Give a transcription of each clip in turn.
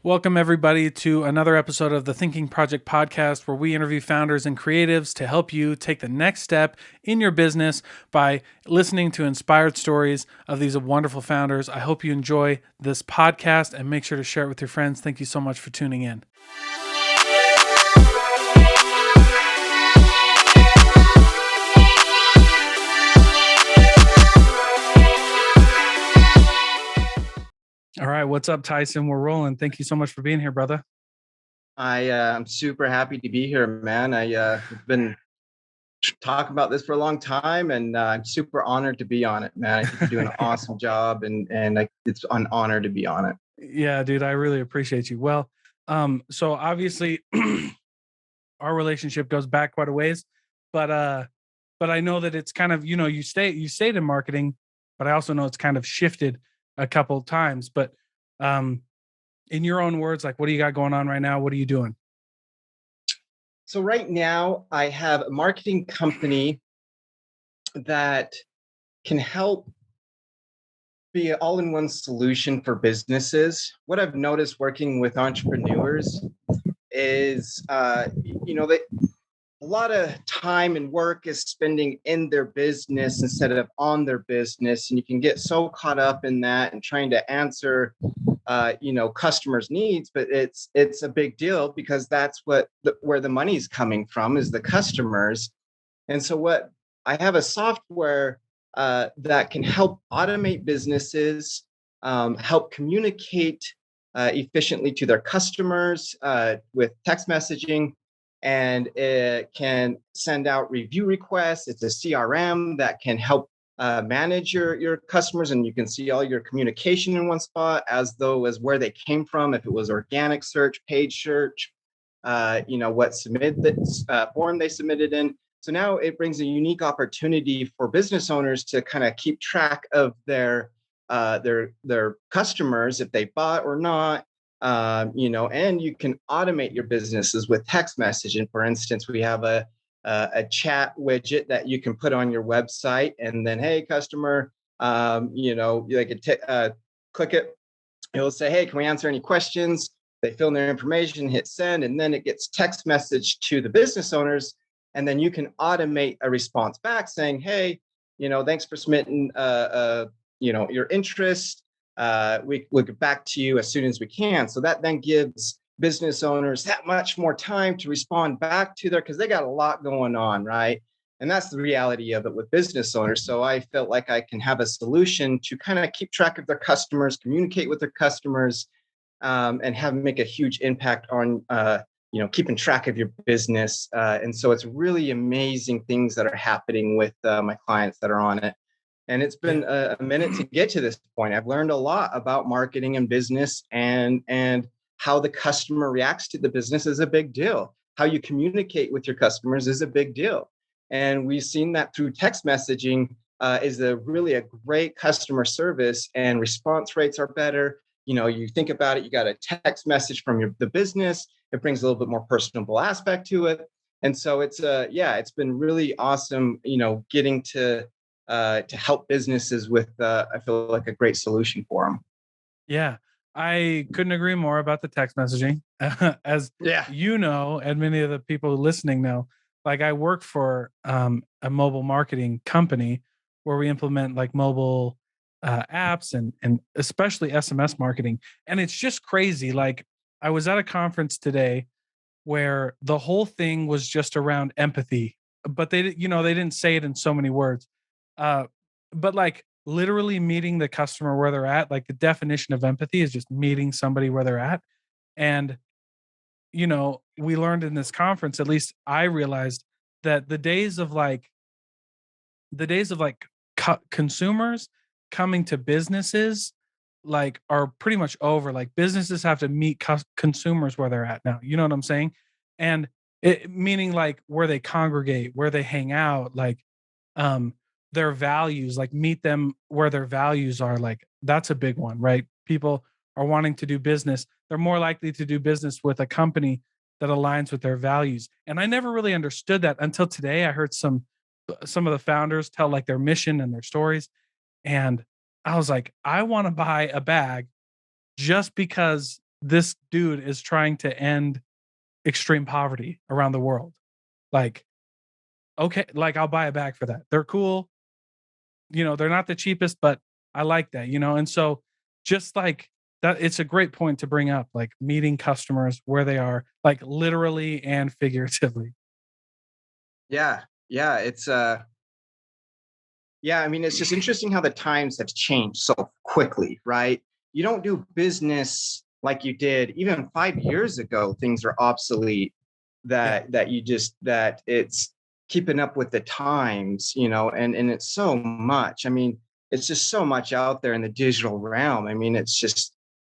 Welcome, everybody, to another episode of the Thinking Project podcast, where we interview founders and creatives to help you take the next step in your business by listening to inspired stories of these wonderful founders. I hope you enjoy this podcast and make sure to share it with your friends. Thank you so much for tuning in. All right. What's up, Tyson? We're rolling. Thank you so much for being here, brother. I'm super happy to be here, man. I've been talking about this for a long time, and I'm super honored to be on it, man. I think you're doing an awesome job, and it's an honor to be on it. Yeah, dude, I really appreciate you. Well, so obviously our relationship goes back quite a ways, but I know that it's kind of, you stayed in marketing, but I also know it's kind of shifted a couple times. But in your own words, like, what do you got going on right now? What are you doing? So right now I have a marketing company that can help be an all-in-one solution for businesses. What I've noticed working with entrepreneurs is, they a lot of time and work is spending in their business instead of on their business. And you can get so caught up in that and trying to answer, customers' needs, but it's a big deal because that's where the money's coming from, is the customers. And so what I have a software that can help automate businesses, help communicate efficiently to their customers with text messaging, and it can send out review requests. It's a CRM that can help manage your customers, and you can see all your communication in one spot, as where they came from, if it was organic search, paid search, what form they submitted in. So now it brings a unique opportunity for business owners to kind of keep track of their customers, if they bought or not. And you can automate your businesses with text messaging. For instance, we have a chat widget that you can put on your website, and then, hey, customer, they could click it. It'll say, hey, can we answer any questions? They fill in their information, hit send, and then it gets text message to the business owners. And then you can automate a response back saying, hey, thanks for submitting, your interest. We'll get back to you as soon as we can. So that then gives business owners that much more time to respond back to because they got a lot going on, right? And that's the reality of it with business owners. So I felt like I can have a solution to kind of keep track of their customers, communicate with their customers, and make a huge impact on, keeping track of your business. And so it's really amazing things that are happening with my clients that are on it. And it's been a minute to get to this point. I've learned a lot about marketing and business, and how the customer reacts to the business is a big deal. How you communicate with your customers is a big deal. And we've seen that through text messaging is really a great customer service, and response rates are better. You think about it, you got a text message from the business. It brings a little bit more personable aspect to it. And so it's been really awesome, getting to help businesses with, I feel like, a great solution for them. Yeah, I couldn't agree more about the text messaging. As and many of the people listening know, like, I work for a mobile marketing company where we implement like mobile apps and especially SMS marketing. And it's just crazy. Like, I was at a conference today where the whole thing was just around empathy, but they didn't say it in so many words. But like, literally meeting the customer where they're at, like, the definition of empathy is just meeting somebody where they're at. And, we learned in this conference, at least I realized, that the days of consumers coming to businesses, like, are pretty much over. Like, businesses have to meet consumers where they're at now. You know what I'm saying? And it meaning, like, where they congregate, where they hang out, like, their values, like, meet them where their values are. Like, that's a big one, right? People are wanting to do business. They're more likely to do business with a company that aligns with their values. And I never really understood that until today. I heard some of the founders tell, like, their mission and their stories. And I was like, I want to buy a bag just because this dude is trying to end extreme poverty around the world. Like, okay, like I'll buy a bag for that. They're cool. They're not the cheapest, but I like that, And so just like that, it's a great point to bring up, like meeting customers where they are, like literally and figuratively. Yeah. Yeah. I mean, it's just interesting how the times have changed so quickly, right? You don't do business like you did even 5 years ago. Things are obsolete. Yeah. That it's keeping up with the times, and it's so much. I mean, it's just so much out there in the digital realm. I mean, it's just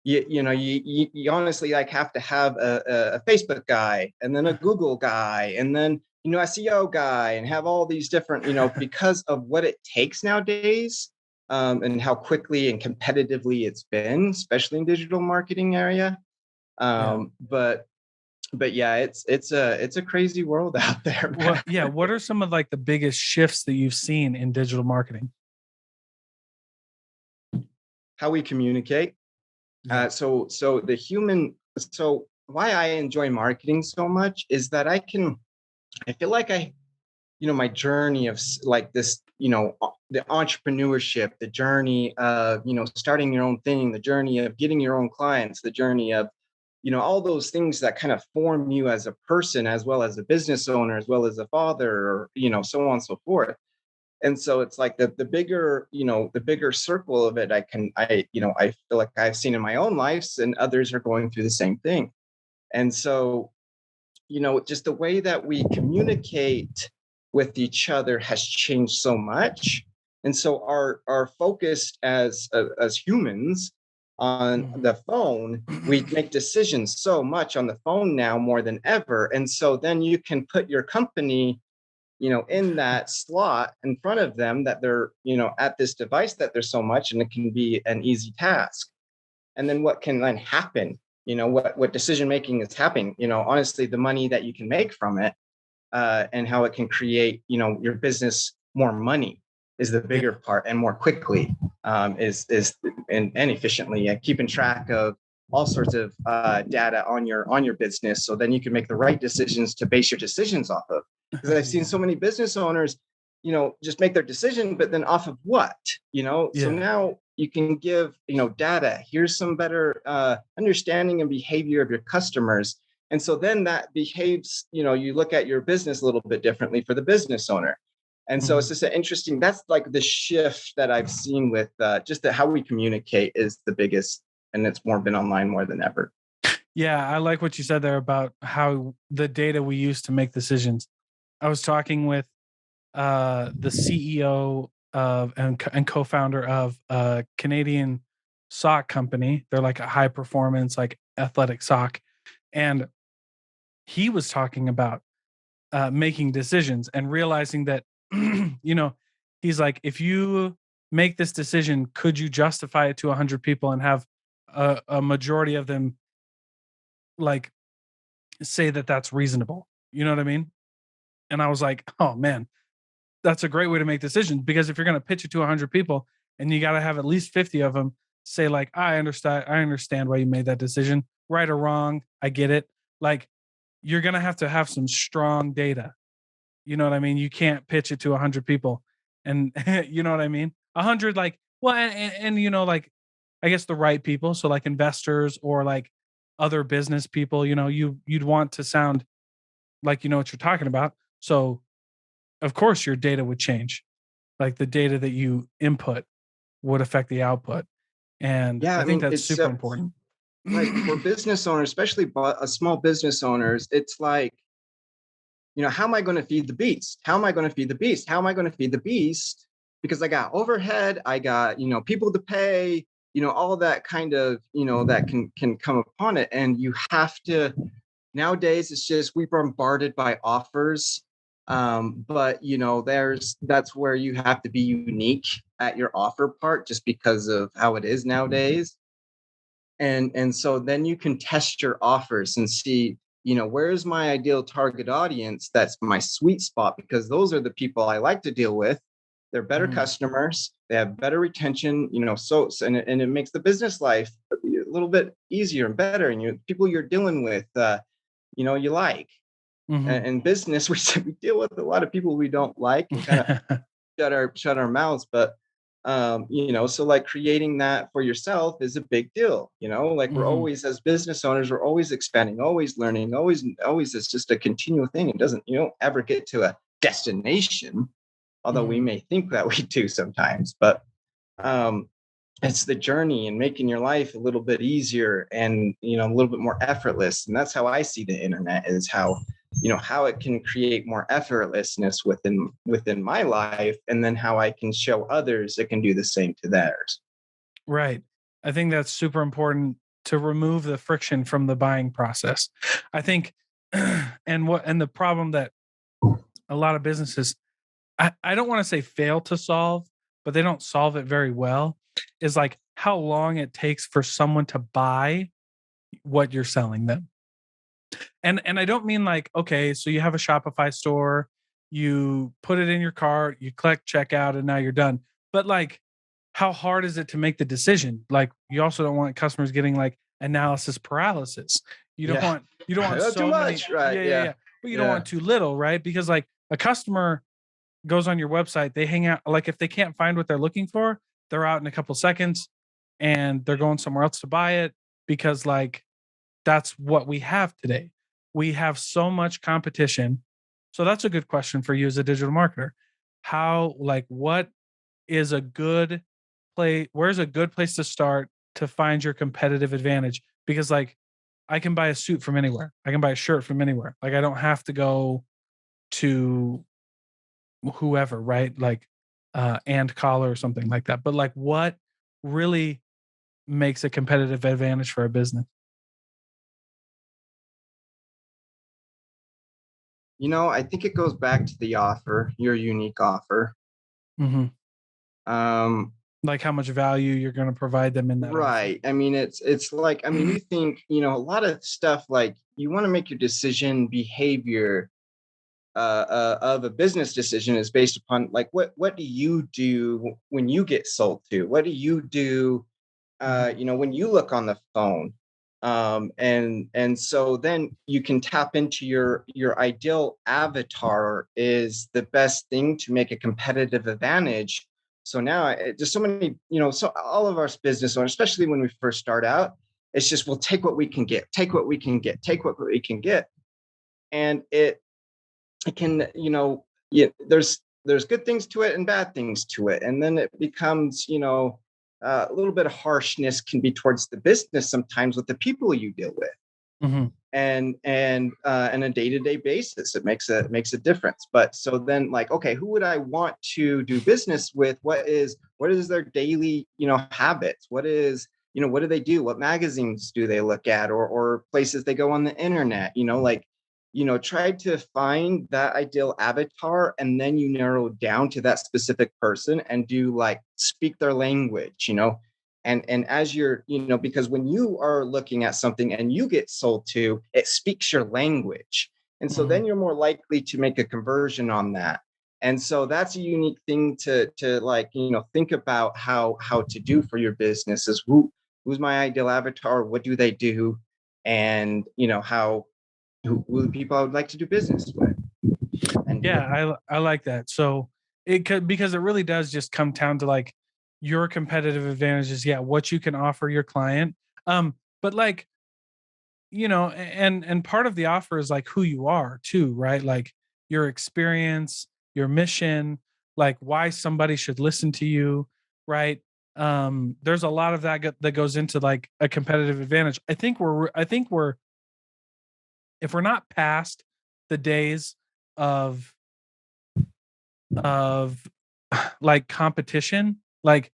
you honestly like have to have a Facebook guy and then a Google guy and then SEO guy and have all these different because of what it takes nowadays, and how quickly and competitively it's been, especially in digital marketing area. Yeah. But yeah, it's a crazy world out there, man. What are some of like the biggest shifts that you've seen in digital marketing? How we communicate. Yeah. So the human. So why I enjoy marketing so much is that I feel like my journey of like this, the entrepreneurship, the journey of, starting your own thing, the journey of getting your own clients, the journey of, all those things that kind of form you as a person, as well as a business owner, as well as a father, or, so on and so forth. And so it's like the bigger, the bigger circle of it, I feel like I've seen in my own lives, and others are going through the same thing. And so, just the way that we communicate with each other has changed so much. And so our focus as humans on the phone, we make decisions so much on the phone now more than ever. And so then you can put your company, in that slot in front of them, that they're, at this device that there's so much, and it can be an easy task. And then what can then happen? What decision making is happening? Honestly, the money that you can make from it, and how it can create, your business more money is the Yeah. bigger part, and more quickly, and efficiently, keeping track of all sorts of data on your business, so then you can make the right decisions to base your decisions off of. Because I've seen so many business owners, just make their decision, but then off of what, so Yeah. now you can give, data. Here's some better understanding and behavior of your customers. And so then that behaves, you look at your business a little bit differently for the business owner. And so it's just an interesting, that's like the shift that I've seen with just how we communicate is the biggest, and it's been online more than ever. Yeah, I like what you said there about how the data we use to make decisions. I was talking with the CEO of and co-founder of a Canadian sock company. They're like a high performance, like athletic sock, and he was talking about making decisions and realizing that, he's like, if you make this decision, could you justify it to 100 people and have a majority of them like say that that's reasonable? You know what I mean? And I was like, oh man, that's a great way to make decisions, because if you're going to pitch it to 100 people and you got to have at least 50 of them say like, I understand why you made that decision, right or wrong, I get it. Like, you're going to have some strong data. You know what I mean? You can't pitch it to 100 people, and you know what I mean? 100, like, well, and like, I guess the right people, so like investors or like other business people, you'd want to sound like you know what you're talking about. So of course your data would change. Like the data that you input would affect the output. And Yeah, I I think mean, that's it's super important. like for business owners, especially small business owners, it's like, how am I going to feed the beast? How am I going to feed the beast? How am I going to feed the beast? Because I got overhead, I got, people to pay, all that kind of, that can come upon it. And you have to, nowadays, it's just, we bombarded by offers. But that's where you have to be unique at your offer part, just because of how it is nowadays. And so then you can test your offers and see, where's my ideal target audience, that's my sweet spot, because those are the people I like to deal with. They're better Mhm. customers, they have better retention, and it makes the business life little bit easier and better, and people you're dealing with, you like. Mm-hmm. In business, we deal with a lot of people we don't like and kind of shut our mouths. But so like creating that for yourself is a big deal. Like we're Mm-hmm. always, as business owners, we're always expanding, always learning, always it's just a continual thing. It doesn't, you don't ever get to a destination, although we Mm-hmm. may think that we do sometimes. But um it's the journey and making your life a little bit easier and a little bit more effortless. And that's how I see the internet, is how it can create more effortlessness within my life, and then how I can show others it can do the same to theirs. Right. I think that's super important to remove the friction from the buying process. I think, and the problem that a lot of businesses, I don't want to say fail to solve, but they don't solve it very well, is like how long it takes for someone to buy what you're selling them. And I don't mean like, okay, so you have a Shopify store, you put it in your cart, you click checkout, and now you're done. But like, how hard is it to make the decision? Like, you also don't want customers getting like analysis paralysis. Yeah. You don't want Too so many, much, right? yeah, yeah, Yeah. yeah. But you don't Yeah. want too little, right? Because like a customer goes on your website, they hang out, like if they can't find what they're looking for, they're out in a couple seconds and they're going somewhere else to buy it, because like that's what we have today. We have so much competition. So that's a good question for you as a digital marketer. How, like, what is a good play? Where's a good place to start to find your competitive advantage? Because, like, I can buy a suit from anywhere, I can buy a shirt from anywhere. Like, I don't have to go to whoever, right? Like, and collar or something like that. But, like, what really makes a competitive advantage for a business? I think it goes back to the offer, your unique offer. Mhm. Um, Like how much value you're gonna provide them in that offer. right. I mean, it's like, I mean, you think, a lot of stuff, like you want to make your decision behavior of a business decision is based upon, like, what do you do when you get sold to? What do you do Mhm, when you look on the phone? And so then you can tap into your ideal avatar is the best thing to make a competitive advantage. So now there's so many, so all of our business owners, especially when we first start out, it's just, we'll take what we can get, take what we can get, take what we can get. And it can, yeah, there's good things to it and bad things to it, and then it becomes, a little bit of harshness can be towards the business sometimes with the people you deal with, mhm, and on a day-to-day basis it makes a difference. But so then, like, okay, who would I want to do business with? What is their daily, habits? What do they do? What magazines do they look at, or places they go on the internet? Like, try to find that ideal avatar, and then you narrow down to that specific person and do, like, speak their language, and as you're, because when you are looking at something and you get sold to, it speaks your language, and so mhm. then you're more likely to make a conversion on that. And so that's a unique thing to like, think about how to do for your business, is who's my ideal avatar, what do they do, and how who the people I would like to do business with and do it. Yeah, I like that. So it could, because it really does just come down to like your competitive advantages. Yeah, what you can offer your client. But like, and part of the offer is like who you are too, right? Like your experience, your mission, like why somebody should listen to you, right? There's a lot of that goes into like a competitive advantage. I think we're if we're not past the days of of like competition, like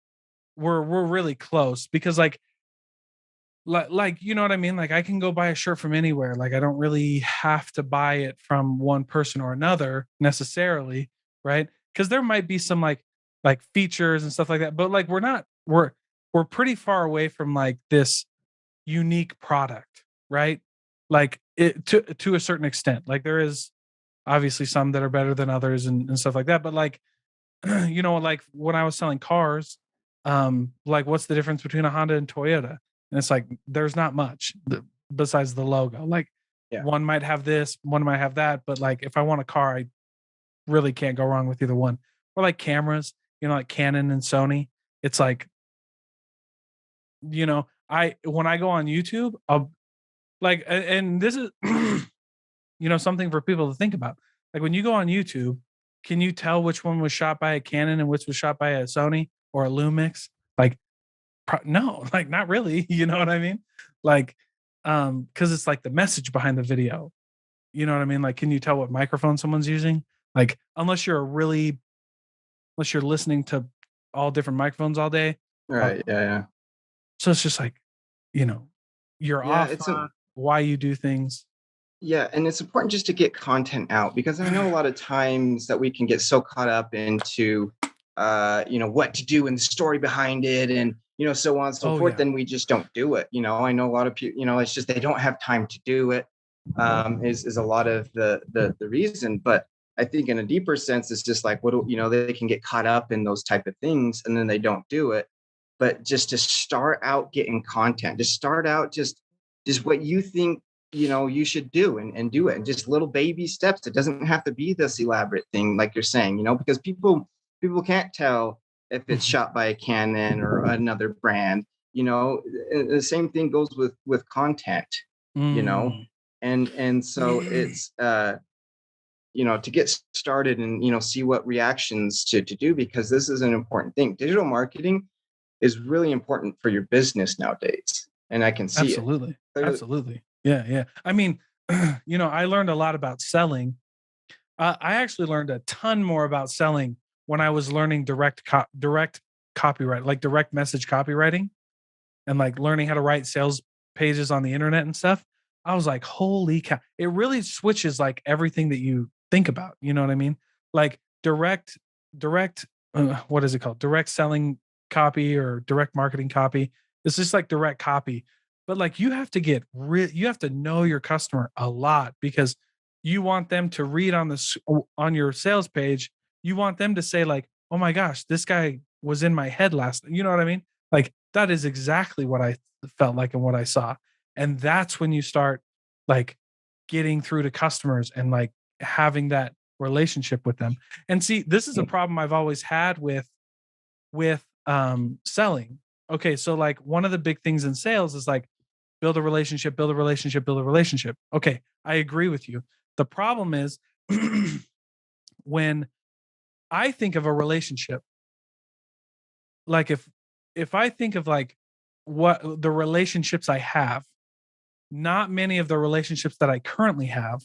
we're really close, because like you know what I mean? Like I can go buy a shirt from anywhere. Like I don't really have to buy it from one person or another necessarily, right? Because there might be some like features and stuff like that, but like we're pretty far away from like this unique product, right? Like it to a certain extent. Like there is obviously some that are better than others and stuff like that. But like, like when I was selling cars, like what's the difference between a Honda and Toyota? And it's like, there's not much besides the logo. Like one might have this, one might have that. But like, if I want a car, I really can't go wrong with either one. Or like cameras, like Canon and Sony. It's like, when I go on YouTube, I'll like, and this is, something for people to think about. Like when you go on YouTube, can you tell which one was shot by a Canon and which was shot by a Sony or a Lumix? Like, no, like not really. You know what I mean? Like, because it's like the message behind the video. You know what I mean? Like, can you tell what microphone someone's using? Like, unless you're listening to all different microphones all day. Right. Yeah. So it's just like, you're off on why you do things. Yeah. And it's important just to get content out, because I know a lot of times that we can get so caught up into, what to do and the story behind it and, so on and so forth. Then we just don't do it. I know a lot of people, it's just, they don't have time to do it, is a lot of the reason. But I think in a deeper sense, it's just like, they can get caught up in those type of things and then they don't do it. But just to start out getting content, just start out, just what you think, you should do and do it, and just little baby steps. It doesn't have to be this elaborate thing, like you're saying, because people can't tell if it's shot by a Canon or another brand. The same thing goes with content, and so it's to get started and see what reactions to do, because this is an important thing. Digital marketing is really important for your business nowadays, and I can see it. Absolutely. Yeah. I mean, I learned a lot about selling. I actually learned a ton more about selling when I was learning direct copyright, like direct message copywriting, and like learning how to write sales pages on the internet and stuff. I was like, holy cow. It really switches like everything that you think about. You know what I mean? Like direct, what is it called? Direct selling copy or direct marketing copy. It's just like direct copy. But like you have to you have to know your customer a lot, because you want them to read on your sales page. You want them to say like, oh my gosh, this guy was in my head last. You know what I mean? Like that is exactly what I felt like and what I saw. And that's when you start like getting through to customers and like having that relationship with them. And see, this is a problem I've always had with selling. Okay, so like one of the big things in sales is like build a relationship. Okay, I agree with you. The problem is when I think of a relationship, like if I think of like what the relationships I have, not many of the relationships that I currently have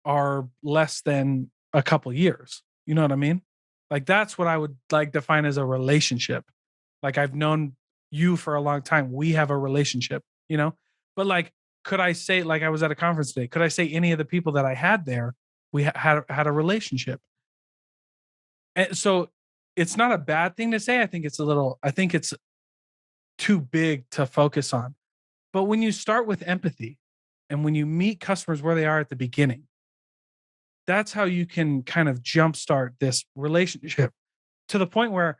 are less than a couple years. You know what I mean? Like that's what I would like define as a relationship. Like I've known you for a long time. We have a relationship, But like, could I say, like I was at a conference today, could I say any of the people that I had there, we had a relationship? And so it's not a bad thing to say. I think it's too big to focus on. But when you start with empathy and when you meet customers where they are at the beginning, that's how you can kind of jumpstart this relationship to the point where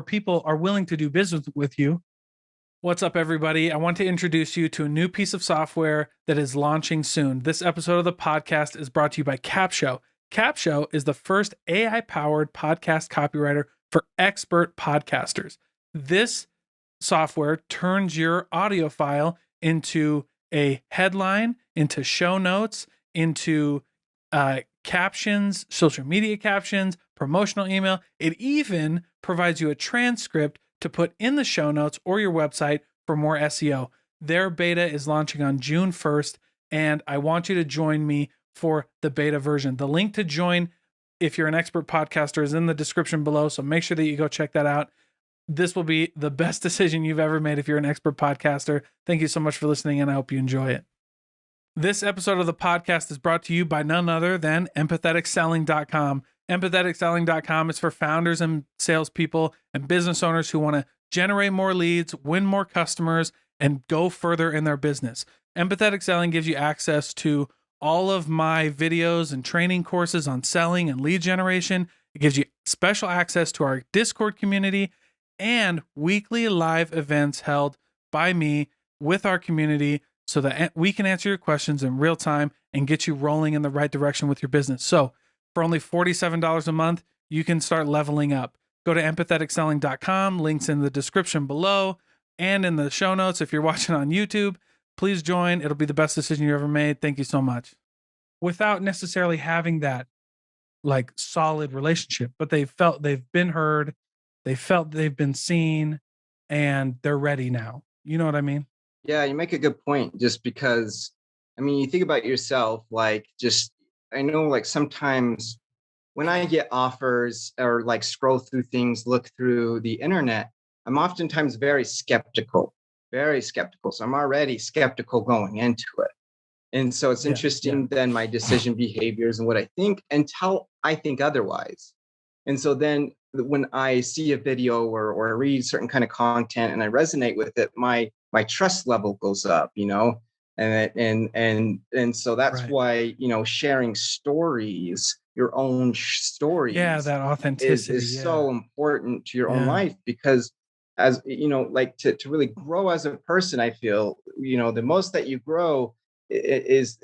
people are willing to do business with you. What's up, everybody? I want to introduce you to a new piece of software that is launching soon. This episode of the podcast is brought to you by Capsho. Capsho is the first AI-powered podcast copywriter for expert podcasters. This software turns your audio file into a headline, into show notes, into captions, social media captions, promotional email. It even provides you a transcript to put in the show notes or your website for more SEO. Their beta is launching on June 1st, and I want you to join me for the beta version. The link to join, if you're an expert podcaster, is in the description below, so make sure that you go check that out. This will be the best decision you've ever made if you're an expert podcaster. Thank you so much for listening, and I hope you enjoy it. This episode of the podcast is brought to you by none other than empatheticselling.com. Empatheticselling.com is for founders and salespeople and business owners who want to generate more leads, win more customers, and go further in their business. Empathetic Selling gives you access to all of my videos and training courses on selling and lead generation. It gives you special access to our Discord community, and weekly live events held by me with our community so that we can answer your questions in real time and get you rolling in the right direction with your business. So, for only $47 a month, you can start leveling up. Go to empatheticselling.com, links in the description below and in the show notes. If you're watching on YouTube, please join. It'll be the best decision you ever made. Thank you so much. Without necessarily having that like solid relationship, but they've been heard, they felt they've been seen, and they're ready now. You know what I mean? Yeah, you make a good point. Just because, I mean, you think about yourself, like, just, I know, like, sometimes when I get offers or like scroll through things, look through the internet, I'm oftentimes very skeptical, very skeptical. So I'm already skeptical going into it. And so it's Yeah, yeah, interesting then my decision behaviors and what I think until I think otherwise. And so then when I see a video or read certain kind of content and I resonate with it, my trust level goes up, you know. And so that's right. why, you know, sharing stories, your own Yeah, stories that authenticity. is Yeah, so important to your own yeah, life because as you know, like to really grow as a person, I feel, you know, the most that you grow is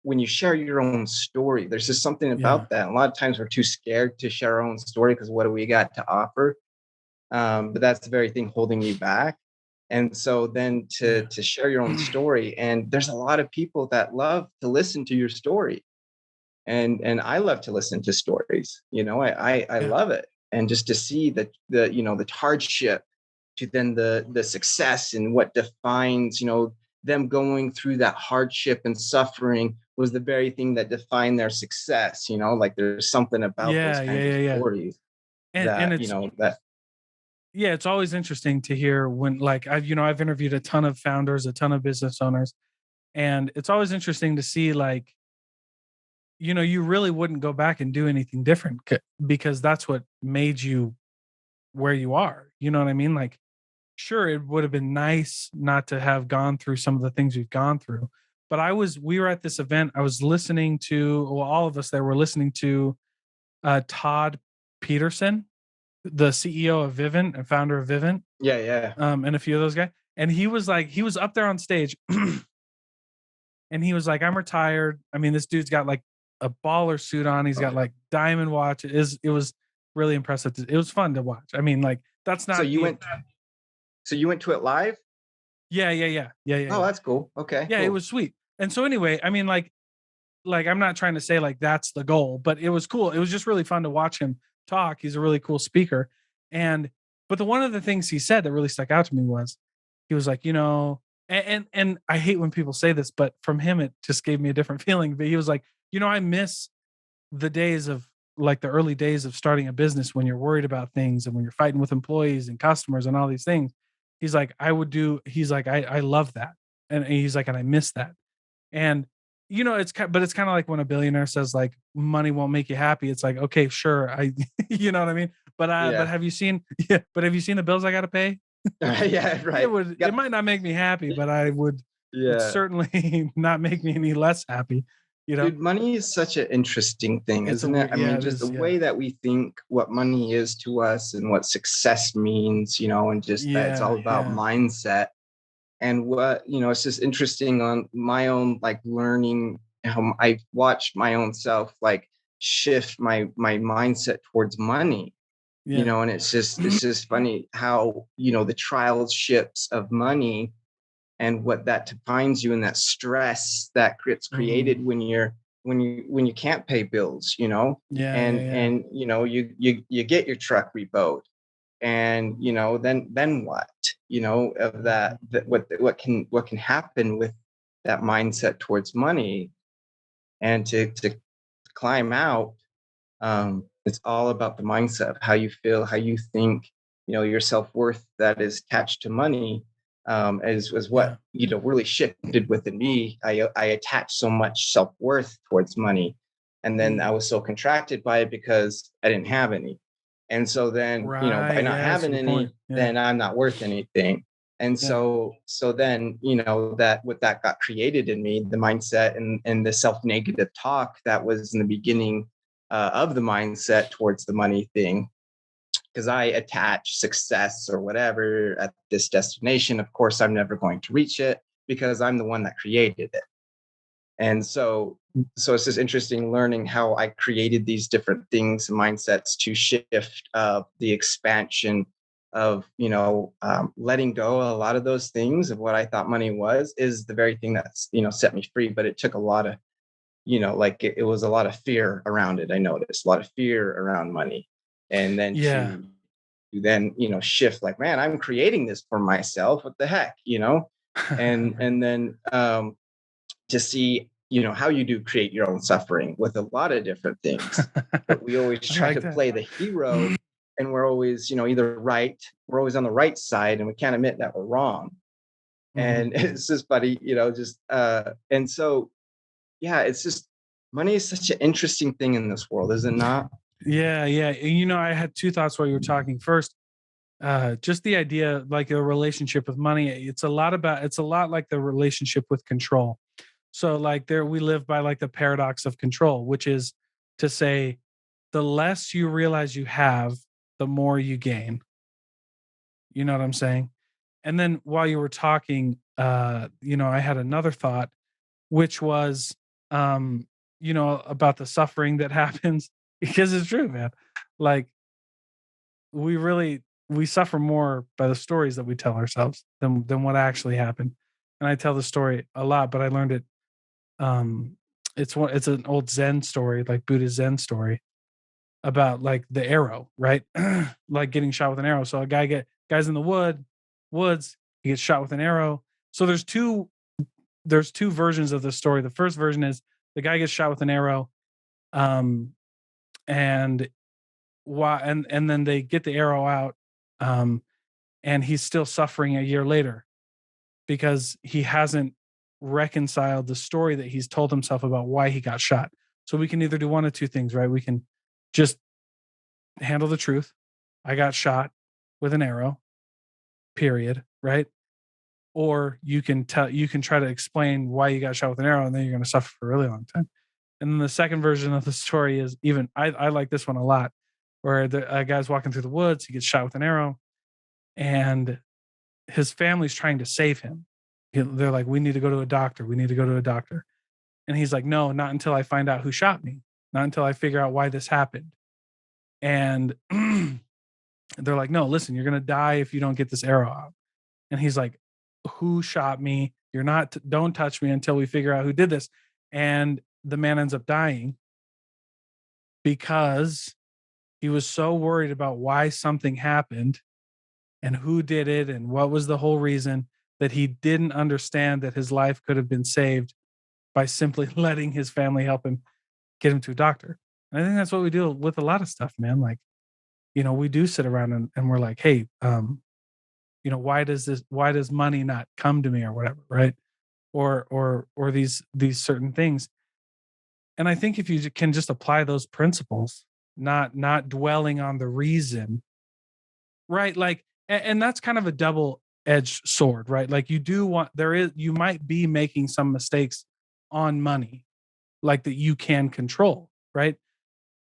when you share your own story. There's just something yeah, about that. A lot of times we're too scared to share our own story because what do we got to offer? But that's the very thing holding you back. And so then yeah, to share your own story, and there's a lot of people that love to listen to your story, and I love to listen to stories. You know, I yeah, love it, and just to see the you know the hardship to then the success and what defines, you know, them going through that hardship and suffering was the very thing that defined their success. You know, like there's something about those yeah, yeah, kinds of yeah, yeah. stories And that you it's know that yeah, it's always interesting to hear when like I've interviewed a ton of founders, a ton of business owners, and it's always interesting to see like you really wouldn't go back and do anything different because that's what made you where you are. You know what I mean? Like, sure, it would have been nice not to have gone through some of the things we've gone through. But we were at this event. I was listening to, well, all of us there were listening to Todd Peterson, the CEO of Vivint and founder of Vivint, yeah, yeah. and a few of those guys. And he was up there on stage and he was like, I'm retired. I mean, this dude's got like a baller suit on. He's got Okay. like diamond watch. It was really impressive. It was fun to watch. I mean, like that's So not you the went so you went to it live? yeah, yeah, yeah. Yeah, yeah, Oh, yeah. that's cool. Okay, Yeah, it cool. was sweet. And so anyway, I mean like I'm not trying to say like that's the goal, but it was cool. It was just really fun to watch him talk. He's a really cool speaker. And but the one of the things he said that really stuck out to me was he was like, and I hate when people say this, but from him it just gave me a different feeling. But he was like, I miss the days of like the early days of starting a business when you're worried about things and when you're fighting with employees and customers and all these things. He's like, he's like, I love that. And he's like, and I miss that. And but it's kind of like when a billionaire says like money won't make you happy. It's like, okay, sure. You know what I mean? But Yeah. have you seen, yeah, but have you seen the bills I got to pay? Yeah, right. It Got might not make me happy, but would yeah. certainly not make me any less happy, you know? Dude, money is such an interesting thing, It's a isn't it? weird, I yeah, mean, it just the is. Yeah. way that we think what money is to us and what success means, you know, and just that it's Yeah, all about yeah. mindset. And what, you know, it's just interesting on my own like learning how I watched my own self like shift my mindset towards money, you Yeah. know, and it's just funny how, you know, the trials ships of money and what that defines you and that stress that gets Mhm. created when you can't pay bills, you know. Yeah, yeah, yeah. And you know you get your truck repoed, and you know then what, you know, of Mhm. that what can happen with that mindset towards money. And to climb out, it's all about the mindset of how you feel, how you think, you know, your self-worth that is attached to money. Is what, Yeah. you know, really shifted within me. I attached so much self-worth towards money, and then I Mm. was so contracted by it because I didn't have any. And so then, you know, Right, by not yeah, that's a having good point. any, Yeah. then I'm not worth anything. And Yeah. so then, you know, that what that got created in me, the mindset and the self-negative talk that was in the beginning of the mindset towards the money thing, because I attach success or whatever at this destination. Of course, I'm never going to reach it because I'm the one that created it. And so it's just interesting learning how I created these different things and mindsets to shift the expansion of, letting go a lot of those things of what I thought money was is the very thing that's, set me free. But it took a lot of, like it was a lot of fear around it. I noticed a lot of fear around money. And then Yeah. to then, shift like, man, I'm creating this for myself. What the heck, and then to see, how you do create your own suffering with a lot of different things. But we always I try like to that. play the hero, and we're always, either right, we're always on the right side, and we can't admit that we're wrong. Mhm. And it's just funny, just and so yeah, it's just money is such an interesting thing in this world, is it not? Yeah, yeah. And, I had two thoughts while you were talking. First, just the idea, like a relationship with money. It's a lot like the relationship with control. So, like, there we live by like the paradox of control, which is to say, the less you realize you have, the more you gain. You know what I'm saying? And then while you were talking, I had another thought, which was, about the suffering that happens because it's true, man. Like, we suffer more by the stories that we tell ourselves than what actually happened. And I tell the story a lot, but I learned it. Um, it's an old Zen story, like Buddhist Zen story about like the arrow, right? Like getting shot with an arrow. So guys in the woods, he gets shot with an arrow. So there's two versions of the story. The first version is the guy gets shot with an arrow, um, and why and then they get the arrow out, um, and he's still suffering a year later because he hasn't reconciled the story that he's told himself about why he got shot. So we can either do one of two things, right? We can just handle the truth. I got shot with an arrow, period, right? Or you can try to explain why you got shot with an arrow, and then you're going to suffer for a really long time. And then the second version of the story is even I like this one a lot, where the guy's walking through the woods, he gets shot with an arrow, and his family's trying to save him. They're like, "We need to go to a doctor. We need to go to a doctor." And he's like, "No, not until I find out who shot me. Not until I figure out why this happened." And they're like, "No, listen, you're gonna die if you don't get this arrow out." And he's like, "Who shot me? You're not. Don't touch me until we figure out who did this." And the man ends up dying because he was so worried about why something happened and who did it and what was the whole reason that he didn't understand that his life could have been saved by simply letting his family help him get him to a doctor. And I think that's what we do with a lot of stuff, man. Like, we do sit around and we're like, hey, why does money not come to me or whatever, right? Or these certain things. And I think if you can just apply those principles, not dwelling on the reason, right? Like, and that's kind of a double edged sword, right? Like you might be making some mistakes on money, like that you can control, right?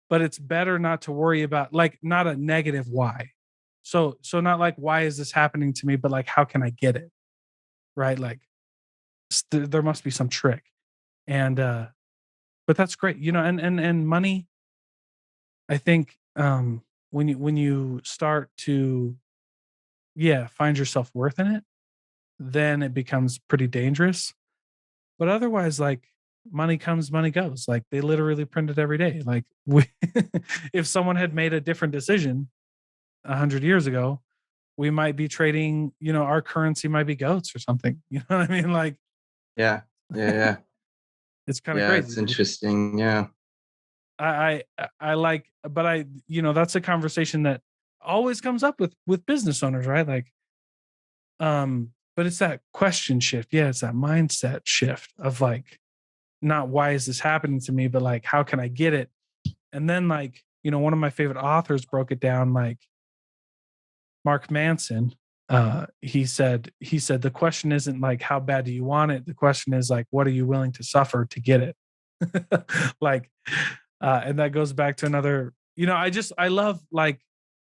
But it's better not to worry about, like, not a negative why. So not like, why is this happening to me, but like, how can I get it, right? Like, there must be some trick. And but that's great, and money, I think, when you start to, yeah, find yourself worth in it, then it becomes pretty dangerous. But otherwise, like, money comes, money goes. Like, they literally print it every day. Like, if someone had made a different decision 100 years ago, we might be trading, our currency might be goats or something. You know what I mean? Like, Yeah, yeah, yeah. it's kind of Yeah, it's crazy. interesting. Yeah. I like, but that's a conversation that always comes up with business owners, right? Like, but it's that question shift. Yeah, it's that mindset shift of like, not why is this happening to me, but like, how can I get it? And then, like, one of my favorite authors broke it down, like Mark Manson. He said the question isn't like, how bad do you want it? The question is like, what are you willing to suffer to get it? Like, and that goes back to another, I love, like,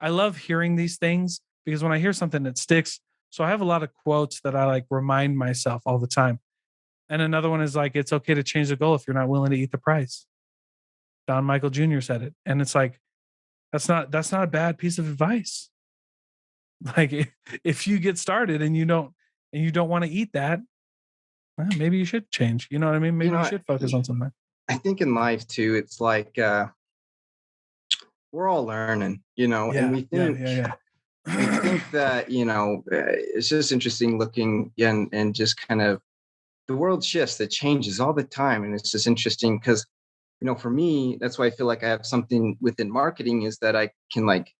I love hearing these things because when I hear something that sticks, so I have a lot of quotes that I like remind myself all the time. And another one is like, it's okay to change the goal if you're not willing to eat the price. Don Michael Jr. said it. And it's like, that's not a bad piece of advice. Like if you get started and you don't want to eat that, well, maybe you should change. You know what I mean? You Maybe you know, should focus on something. I think in life too, it's like we're all learning, and Yeah, we yeah, think yeah, we yeah. think that it's just interesting looking and just kind of the world shifts, it changes all the time, and it's just interesting because for me, that's why I feel like I have something within marketing is that I can like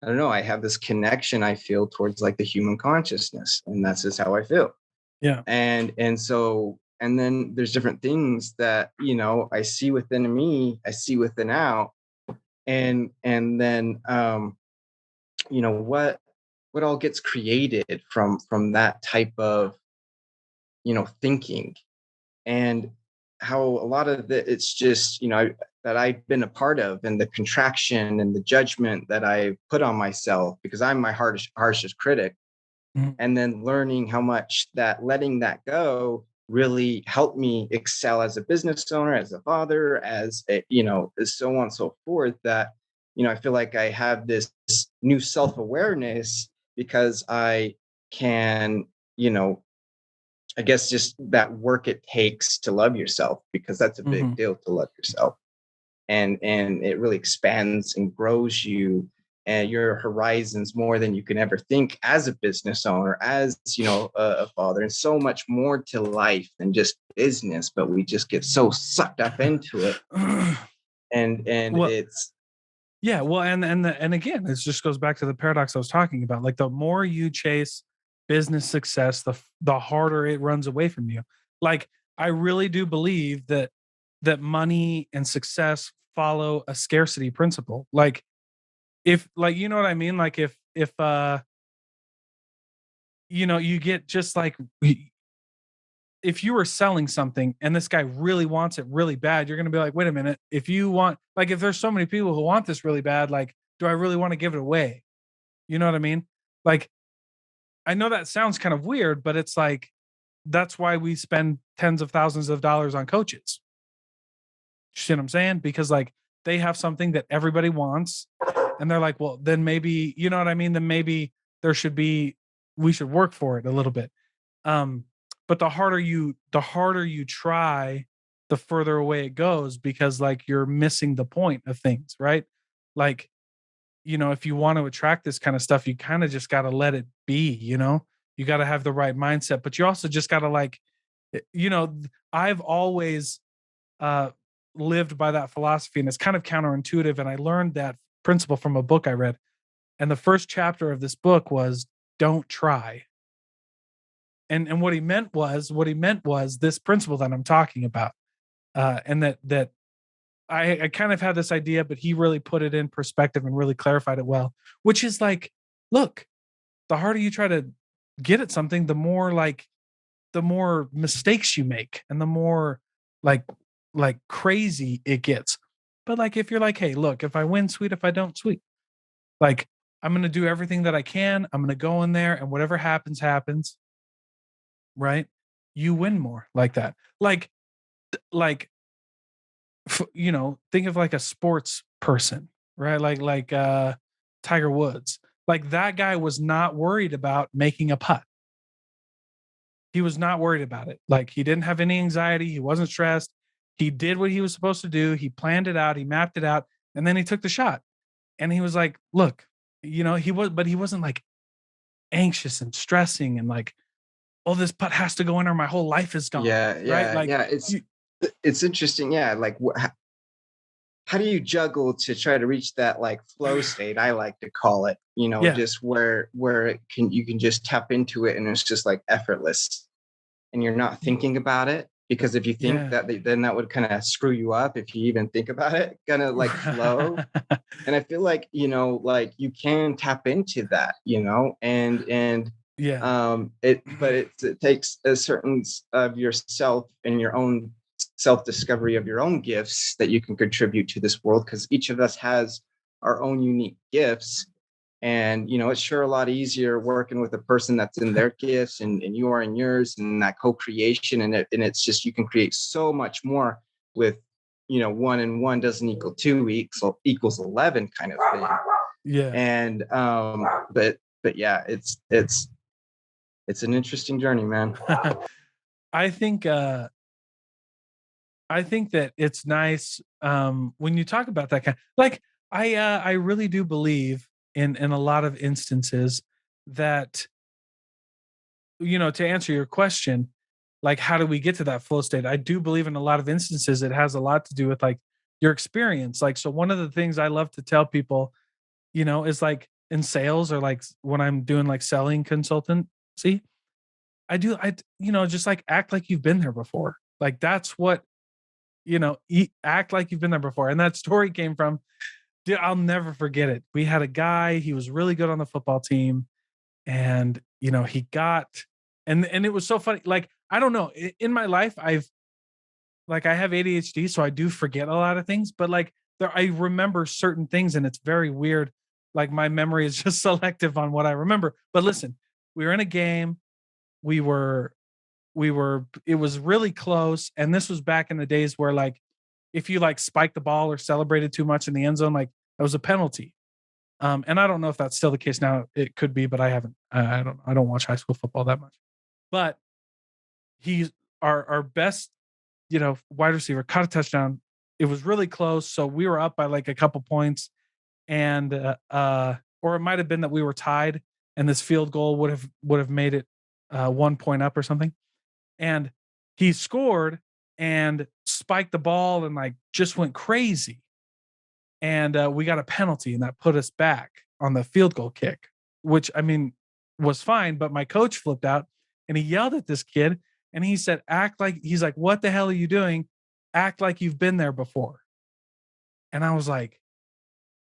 I don't know, I have this connection I feel towards like the human consciousness, and that's just how I feel. Yeah. And then there's different things that I see within me, I see within out, and then what all gets created from that type of thinking, and how a lot of it's just that I've been a part of, and the contraction and the judgment that I put on myself because I'm my harshest critic, Mhm. and then learning how much that letting that go really helped me excel as a business owner, as a father, as a, so on and so forth, that I feel like I have this new self-awareness because I can, you know I guess just that work it takes to love yourself, because that's a big Mhm. deal to love yourself, and it really expands and grows you and your horizons more than you can ever think as a business owner, as a father, and so much more to life than just business. But we just get so sucked up into it, and Well, it's yeah, well, and again, this just goes back to the paradox I was talking about. Like the more you chase business success, the harder it runs away from you. Like I really do believe that money and success follow a scarcity principle. Like if like you know what I mean? Like if you get just like if you were selling something and this guy really wants it really bad, you're going to be like, wait a minute. If you want, like, if there's so many people who want this really bad, like, do I really want to give it away? You know what I mean? Like, I know that sounds kind of weird, but it's like, that's why we spend tens of thousands of dollars on coaches. You see what I'm saying? Because like they have something that everybody wants. And they're like, well, then maybe, you know what I mean? Then maybe there should be, we should work for it a little bit. Um, but the harder you try, the further away it goes because like you're missing the point of things, right? Like, if you want to attract this kind of stuff, you kind of just got to let it be. You got to have the right mindset, but you also just got to like, I've always uh lived by that philosophy, and it's kind of counterintuitive, and I learned that principle from a book I read. And the first chapter of this book was don't try. And what he meant was this principle that I'm talking about, and that I kind of had this idea, but he really put it in perspective and really clarified it well. Which is like, look, the harder you try to get at something, the more mistakes you make, and the more like crazy it gets. But like if you're like, hey, look, if I win, sweet. If I don't, sweet. Like I'm gonna do everything that I can. I'm gonna go in there, and whatever happens, happens. Right? You win more like that. Like think of like a sports person, right? Like Tiger Woods. Like that guy was not worried about making a putt. He was not worried about it. Like he didn't have any anxiety, he wasn't stressed. He did what he was supposed to do. He planned it out, he mapped it out, and then he took the shot. And he was like, look, he wasn't like anxious and stressing and like, oh, this putt has to go in or my whole life is gone. yeah, Right? yeah, Like yeah. you, It's interesting. Yeah, like how do you juggle to try to reach that like flow state, I like to call it, yeah, just where you can just tap into it and it's just like effortless, and you're not thinking about it, because if you think yeah. that, then that would kind of screw you up if you even think about it, gonna like flow. And I feel like like you can tap into that, and Yeah. it takes a certain of yourself and your own self discovery of your own gifts that you can contribute to this world, because each of us has our own unique gifts, And, it's sure a lot easier working with a person that's in their gifts and you are in yours, and that co-creation. And it's just, you can create so much more with, 1 and 1 doesn't equal 2 equals 11 kind of thing. Yeah. And, but yeah, it's an interesting journey, man. I think, I think that it's nice, when you talk about that kind, like, I really do believe in a lot of instances that, to answer your question, like, how do we get to that flow state? I do believe in a lot of instances it has a lot to do with, like, your experience. Like, so one of the things I love to tell people, is like in sales, or like when I'm doing like selling consultancy, just like act like you've been there before. Like, that's what, act like you've been there before. And that story came from, dude, I'll never forget it. We had a guy, he was really good on the football team, and he got, and it was so funny. Like, I don't know, in my life, I have ADHD, so I do forget a lot of things, but like I remember certain things, and it's very weird. Like, my memory is just selective on what I remember. But listen, we were in a game, we were it was really close, and this was back in the days where, like, if you like spiked the ball or celebrated too much in the end zone, like, that was a penalty. And I don't know if that's still the case now. It could be, but I haven't. I don't watch high school football that much. But he's our best, wide receiver caught a touchdown. It was really close, so we were up by like a couple points, and or it might have been that we were tied, and this field goal would have made it 1 point up or something. And he scored and spiked the ball and like just went crazy, and we got a penalty, and that put us back on the field goal kick, which, I mean, was fine. But my coach flipped out, and he yelled at this kid, and he said, "Act like," he's like, "What the hell are you doing? Act like you've been there before." And I was like,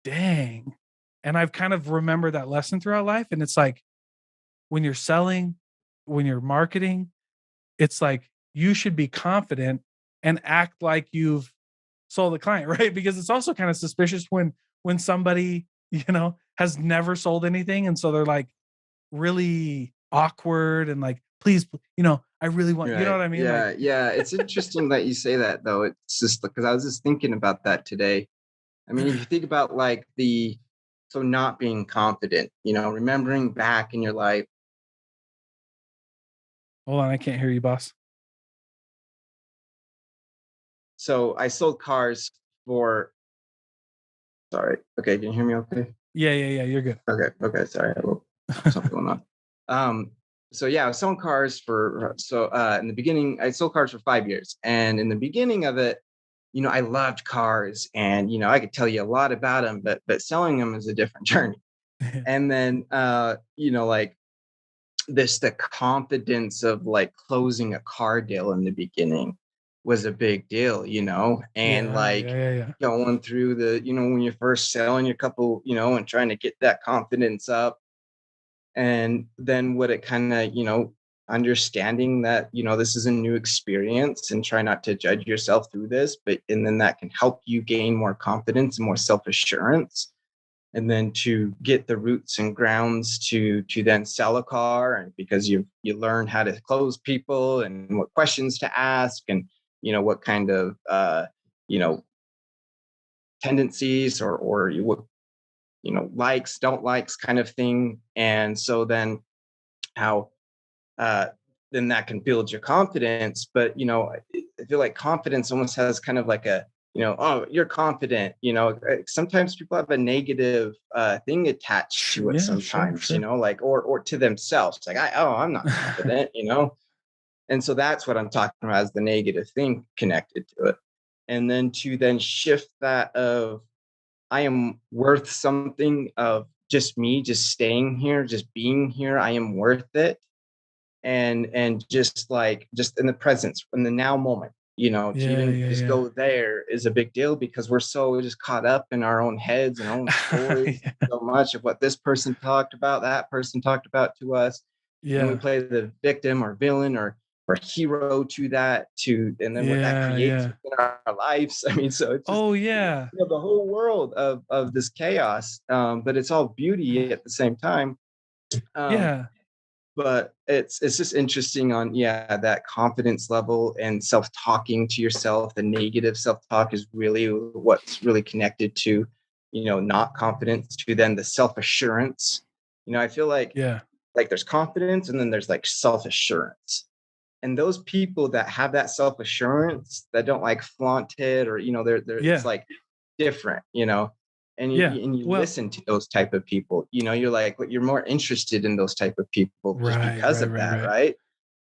"Dang." And I've kind of remembered that lesson throughout life. And it's like, when you're selling, when you're marketing, it's like you should be confident and act like you've sold the client, right? Because it's also kind of suspicious when somebody, has never sold anything, and so they're like really awkward and like, please, I really want, you know Right. what I mean? Like, Yeah. Yeah. It's interesting that you say that, though. It's just because I was just thinking about that today. I mean, if you think about like so not being confident, remembering back in your life. hold on, I can't hear you, boss. So I sold cars for, sorry. Okay. Can you hear me okay? Yeah, you're good. Okay. Okay. Sorry. I have something going on. Um, so yeah, I was selling cars in the beginning, I sold cars for 5 years. And in the beginning of it, I loved cars, and, I could tell you a lot about them, but selling them is a different journey. And then, like the confidence of like closing a car deal in the beginning was a big deal, and Yeah, like yeah. going through when you're first selling your couple, and trying to get that confidence up. And then what it kind of, understanding that, this is a new experience, and try not to judge yourself through this, and then that can help you gain more confidence and more self-assurance, and then to get the roots and grounds to then sell a car. And because you learn how to close people, and what questions to ask, and what kind of you know tendencies, or what likes, don't likes kind of thing. And so then how uh then that can build your confidence. But I feel like confidence almost has kind of like a, oh, you're confident. Sometimes people have a negative thing attached to it Yeah, sure, sometimes, sure. like, or to themselves, like, I'm not confident. And so that's what I'm talking about, as the negative thing connected to it. And then to then shift that of, I am worth something, of just me just staying here, just being here, I am worth it. And just in the presence, in the now moment, to Yeah, even yeah, just yeah. go there is a big deal, because we're so just caught up in our own heads and our own stories, Yeah, so much of what this person talked about, that person talked about to us. And we yeah. play the victim or villain, or or hero to that, and then what that Yeah, creates yeah. within our lives. I mean, so it's just, Oh yeah. the whole world of this chaos, but it's all beauty at the same time. Um, Yeah. but it's just interesting on, yeah, that confidence level and self-talking to yourself. The negative self-talk is really what's really connected to, not confidence, to then the self-assurance. I feel Yeah. like there's confidence and then there's like self-assurance, and those people that have that self-assurance, that don't like flaunt it, or they're it's Yeah. like different, and Yeah. you Well, listen to those type of people, you're like, you're more interested in those type of people just right, because right, of right, that, right. right?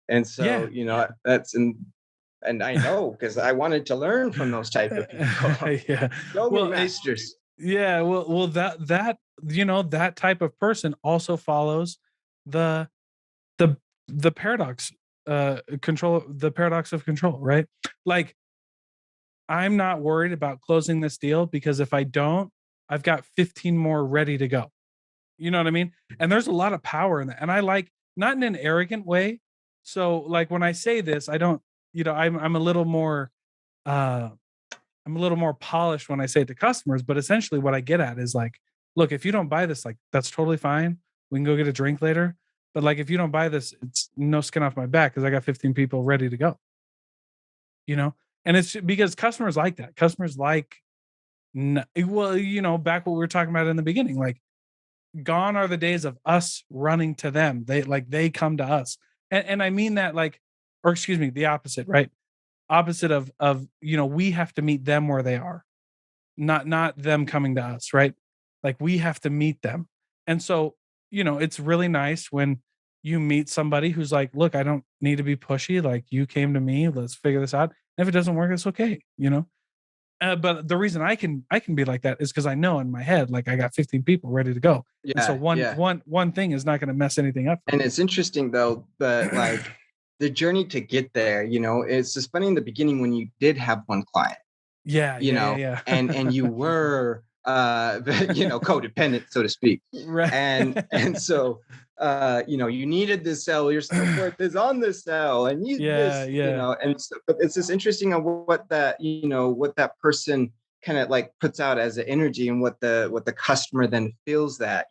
And so, Yeah. that's and I know, because I wanted to learn from those type of people. Yeah. Show me, Well, masters. yeah, well that that type of person also follows the the the paradox control the paradox of control, right? Like I'm not worried about closing this deal because if I don't, I've got 15 more ready to go. You know what I mean? And there's a lot of power in that. And I like not in an arrogant way. So like when I say this, I don't, I'm a little more uh I'm a little more polished when I say it to customers, but essentially what I get at is like, look, if you don't buy this, like that's totally fine. We can go get a drink later. But like if you don't buy this, it's no skin off my back because I got 15 people ready to go, you know? And it's because customers like that. Customers like well, back what we were talking about in the beginning, like gone are the days of us running to them. They come to us. And I mean that like, or excuse me, the opposite, right? Opposite of we have to meet them where they are, not them coming to us, right? Like we have to meet them. And so, it's really nice when you meet somebody who's like, look, I don't need to be pushy. Like you came to me, let's figure this out. And if it doesn't work, it's okay. But the reason I can be like that is because I know in my head, like I got 15 people ready to go. And so Yeah, one yeah. one one thing is not going to mess anything up for And me. it's interesting though, but like the journey to get there, it's just funny in the beginning when you did have one client, Yeah, yeah, yeah, and you yeah. were codependent, so to speak. Right. And so you needed this cell, your self-worth is on this cell, and you Yeah, this, yeah. and so, but it's just interesting on what that person kind of like puts out as an energy, and what the customer then feels that,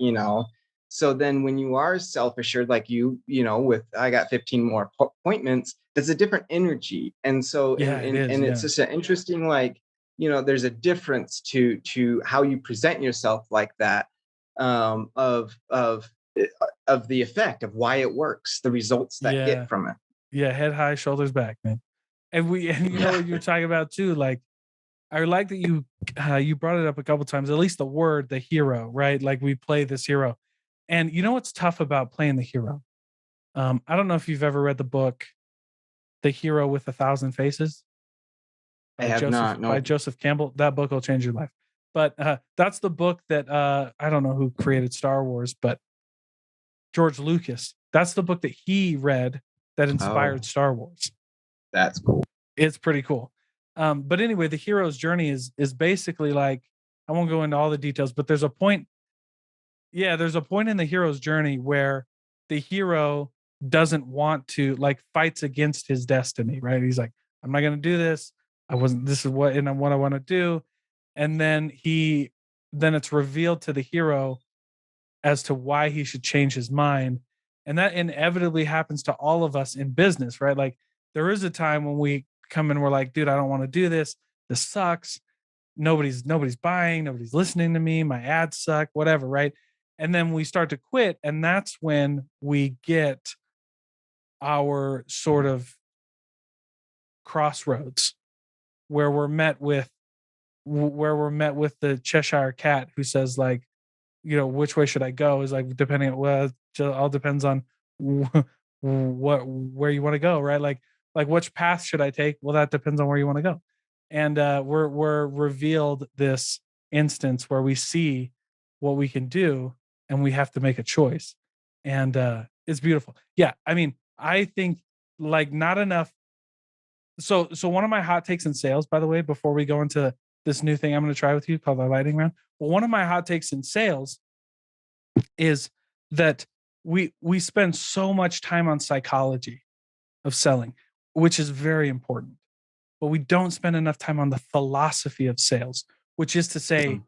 so then when you are self-assured, like with I got 15 more appointments, there's a different energy. And so Yeah, it is. and it's Yeah. just an interesting, like, there's a difference to how you present yourself like that, of the effect of why it works, the results that get Yeah. from it. Yeah, head high, shoulders back, man. And you know Yeah. what you're talking about too, like I like that you brought it up a couple times, at least the word, the hero, right? Like we play this hero. And you know what's tough about playing the hero? I don't know if you've ever read the book The Hero with a Thousand Faces I by have Joseph not. by No. Joseph Campbell. That book will change your life. But that's the book that I don't know who created Star Wars, but George Lucas. That's the book that he read that Oh, inspired Star Wars. that's cool. It's pretty cool. But anyway, the hero's journey is basically like I won't go into all the details, but there's a point. Yeah, there's a point in the hero's journey where the hero doesn't want to like fights against his destiny, right? He's like, I'm not gonna do this. I wasn't this is what I want to do. And then it's revealed to the hero as to why he should change his mind. And that inevitably happens to all of us in business, right? Like there is a time when we come in, we're like, dude, I don't want to do this. This sucks. Nobody's buying, nobody's listening to me, my ads suck, whatever, right? And then we start to quit. And that's when we get our sort of crossroads where we're met with the Cheshire cat who says like, which way should I go is like depending on well, it all depends on where you want to go, right? Like which path should I take? Well, that depends on where you want to go. And we're revealed this instance where we see what we can do and we have to make a choice. And it's beautiful. Yeah, I mean, I think like not enough. So one of my hot takes in sales, by the way, before we go into this new thing I'm going to try with you called the lightning round. Well, one of my hot takes in sales is that we spend so much time on psychology, of selling, which is very important. But we don't spend enough time on the philosophy of sales, which is to say,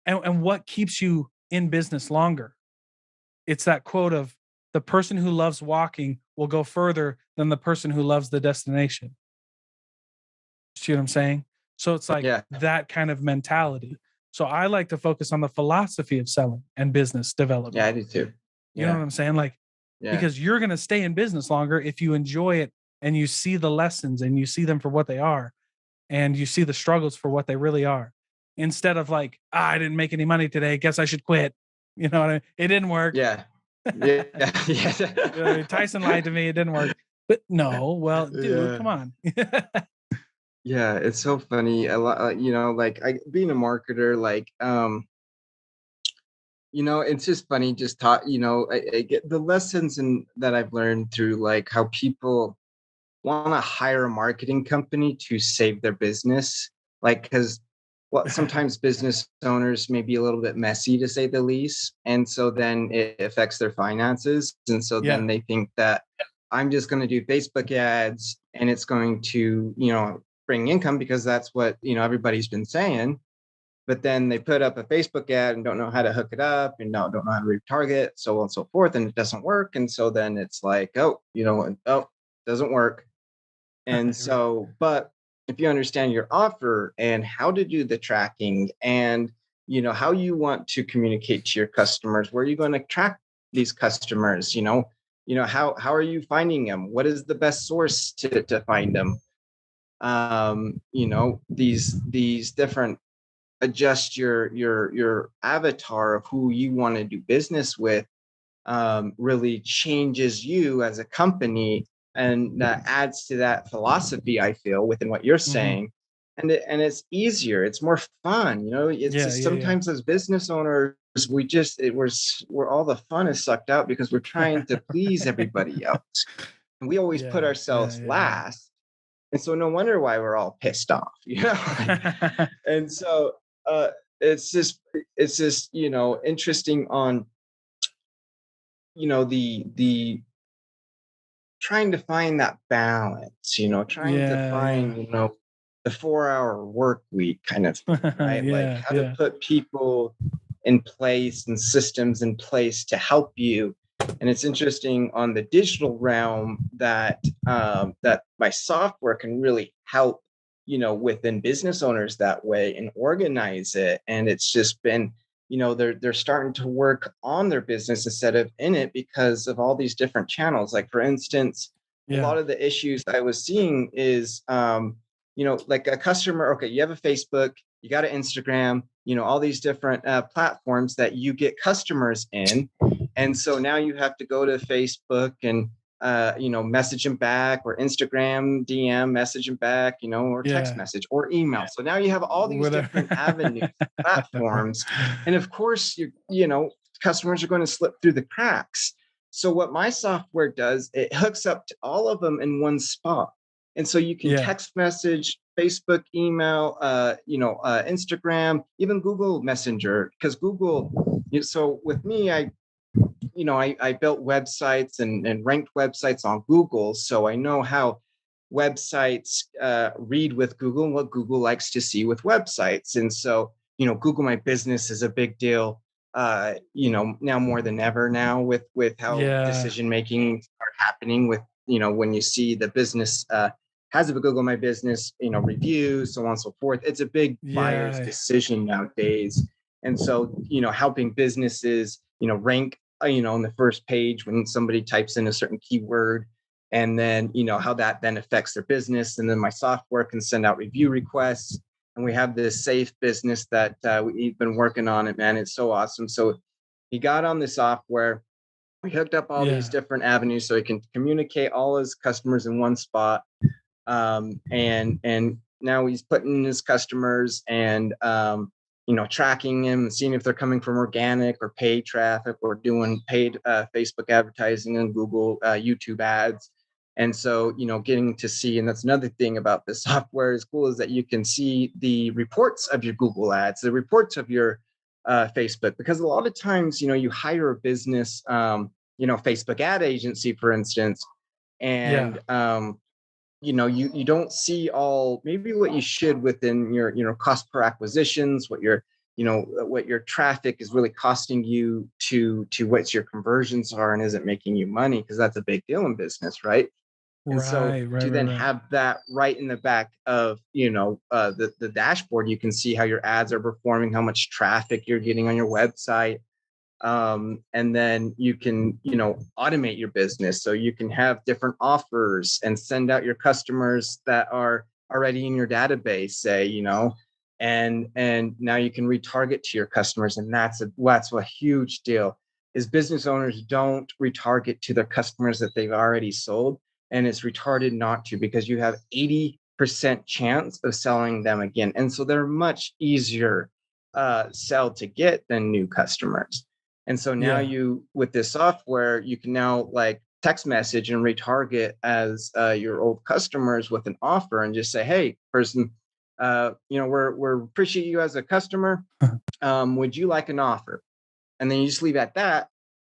Mhm. and what keeps you in business longer. It's that quote of the person who loves walking will go further than the person who loves the destination. See what I'm saying? So it's like Yeah. that kind of mentality. So I like to focus on the philosophy of selling and business Yeah, development. I do too. You know Yeah. what I'm saying? Like, Yeah. because you're going to stay in business longer if you enjoy it and you see the lessons and you see them for what they are and you see the struggles for what they really are. Instead of like, I didn't make any money today. Guess I should quit. You know what I mean? It didn't work. Yeah. Yeah. You know what I Yeah. mean? Tyson lied to me. It didn't work. But no, well, dude, Yeah. come on. Yeah, it's so funny. A lot, like I being a marketer, like, it's just funny. Just taught, I get the lessons and that I've learned through like how people want to hire a marketing company to save their business, like because well, sometimes business owners may be a little bit messy to say the least, and so then it affects their finances, and so Yeah. then they think that I'm just going to do Facebook ads and it's going to bring income because that's what everybody's been saying. But then they put up a Facebook ad and don't know how to hook it up and don't know how to retarget, so on and so forth, and it doesn't work. And so then it's like, oh, doesn't work. And Right. so, but if you understand your offer and how to do the tracking and how you want to communicate to your customers, where are you going to track these customers? How are you finding them? What is the best source to find them? These different adjust your avatar of who you want to do business with really changes you as a company, and that adds to that philosophy I feel within what you're Mhm. saying. And it's easier, it's more fun. It's Yeah, just yeah, yeah. sometimes as business owners we're all the fun is sucked out because we're trying to please everybody else, and we always put Yeah, yeah, ourselves yeah, last, and so no wonder why we're all pissed off. yeah. And so uh it's just interesting on the trying to find that balance, trying to Yeah, find, yeah. the 4-hour work week kind of thing, right? Like Yeah, how to yeah. put people in place and systems in place to help you. And it's interesting on the digital realm that my software can really help, within business owners that way and organize it. And it's just been they're starting to work on their business instead of in it because of all these different channels. Like for instance, a Yeah. lot of the issues I was seeing is like a customer, okay, you have a Facebook, you got an Instagram, all these different platforms that you get customers in, and so now you have to go to Facebook and message them back, or Instagram DM, message them back, or text Yeah. message or email. So now you have all these different avenues, platforms, and of course customers are going to slip through the cracks. So what my software does, it hooks up to all of them in one spot. And so you can Yeah. text message, Facebook, email, Instagram, even Google Messenger, because Google. So with me, I built websites and ranked websites on Google, so I know how websites read with Google and what Google likes to see with websites. And so, Google My Business is a big deal. Now more than ever now with how Yeah. decision making are happening with when you see the business has a Google My Business review, so on and so forth. It's a big buyer's Yeah. decision nowadays. And so helping businesses rank on the first page when somebody types in a certain keyword, and then how that then affects their business, and then my software can send out review requests, and we have this safe business that we've been working on it, man. It's so awesome. So he got on the software, we hooked up all these Yeah. different avenues so he can communicate all his customers in one spot, and now he's putting his customers and tracking them and seeing if they're coming from organic or paid traffic, or doing paid Facebook advertising and Google YouTube ads. And so getting to see, and that's another thing about this software is cool, is that you can see the reports of your Google ads, the reports of your Facebook, because a lot of times you hire a business, Facebook ad agency, for instance, And Yeah. You don't see all maybe what you should within your cost per acquisitions, what your traffic is really costing you to what your conversions are, and is it making you money, because that's a big deal in business, right? And so to then Right. have that right in the back of the dashboard, you can see how your ads are performing, how much traffic you're getting on your website. And then you can automate your business, so you can have different offers and send out your customers that are already in your database, say, and now you can retarget to your customers. And that's a huge deal, is business owners don't retarget to their customers that they've already sold. And it's retarded not to, because you have 80% chance of selling them again, and so they're much easier sell to get than new customers. And so now Yeah. with this software, you can now like text message and retarget as your old customers with an offer, and just say, hey, person, we're appreciate you as a customer. Would you like an offer? And then you just leave at that.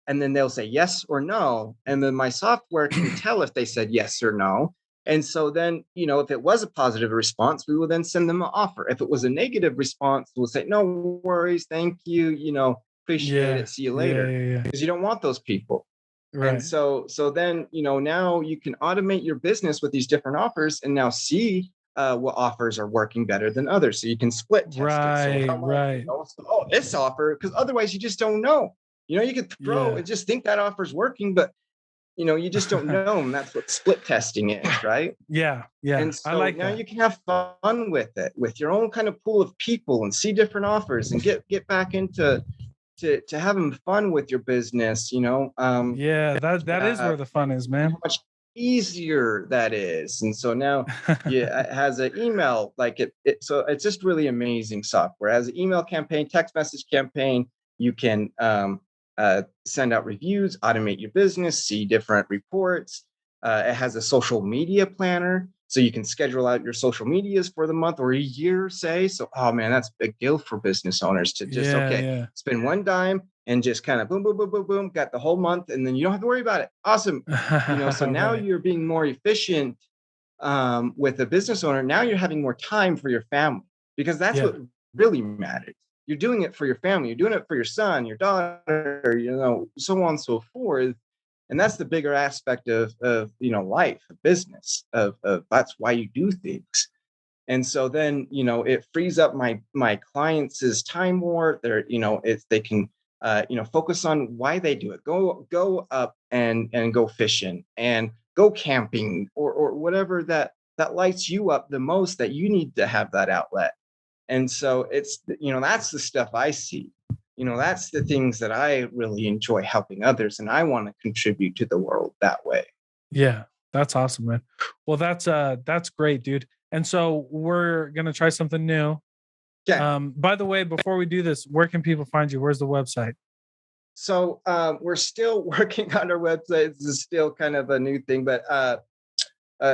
And then they'll say yes or no. And then my software can tell if they said yes or no. And so then, if it was a positive response, we will then send them an offer. If it was a negative response, we'll say, no worries, thank you, appreciate Yeah. it, see you Yeah. later. Yeah. Yeah. Because you don't want those people. And Right. so then, now you can automate your business with these different offers, and now see what offers are working better than others. So you can split test it. So how much, Right. this offer, because otherwise you just don't know. You could throw Yeah. and just think that offer's working, but you just don't know. And that's what split testing is, right? Yeah. Yeah. And I so like now that. you can have fun with it, with your own kind of pool of people, and see different offers, and get back into to having fun with your business. Yeah. That is where the fun is, man. How much easier that is. And so now, yeah, it has an email, like so it's just really amazing software. It has an email campaign, text message campaign. You can send out reviews, automate your business, see different reports. It has a social media planner, so you can schedule out your social medias for the month or a year, say. So, oh man, that's a big deal for business owners, to just, Yeah. okay, Yeah. spend one dime and just kind of boom, boom, boom, boom, boom, got the whole month, and then you don't have to worry about it. Awesome. So now Right. you're being more efficient with a business owner. Now you're having more time for your family, because that's Yeah. what really matters. You're doing it for your family. You're doing it for your son, your daughter, so on and so forth. And that's the bigger aspect of life, of business, of that's why you do things. And so then it frees up my clients' time more. It's they can focus on why they do it. Go up and go fishing, and go camping, or whatever that lights you up the most, that you need to have that outlet. And so it's that's the stuff I see. That's the things that I really enjoy, helping others, and I want to contribute to the world that way. Yeah. That's awesome, man. Well, that's great, dude. And so we're gonna try something new. Okay. By the way, before we do this, where can people find you? Where's the website? So we're still working on our website. This is still kind of a new thing, but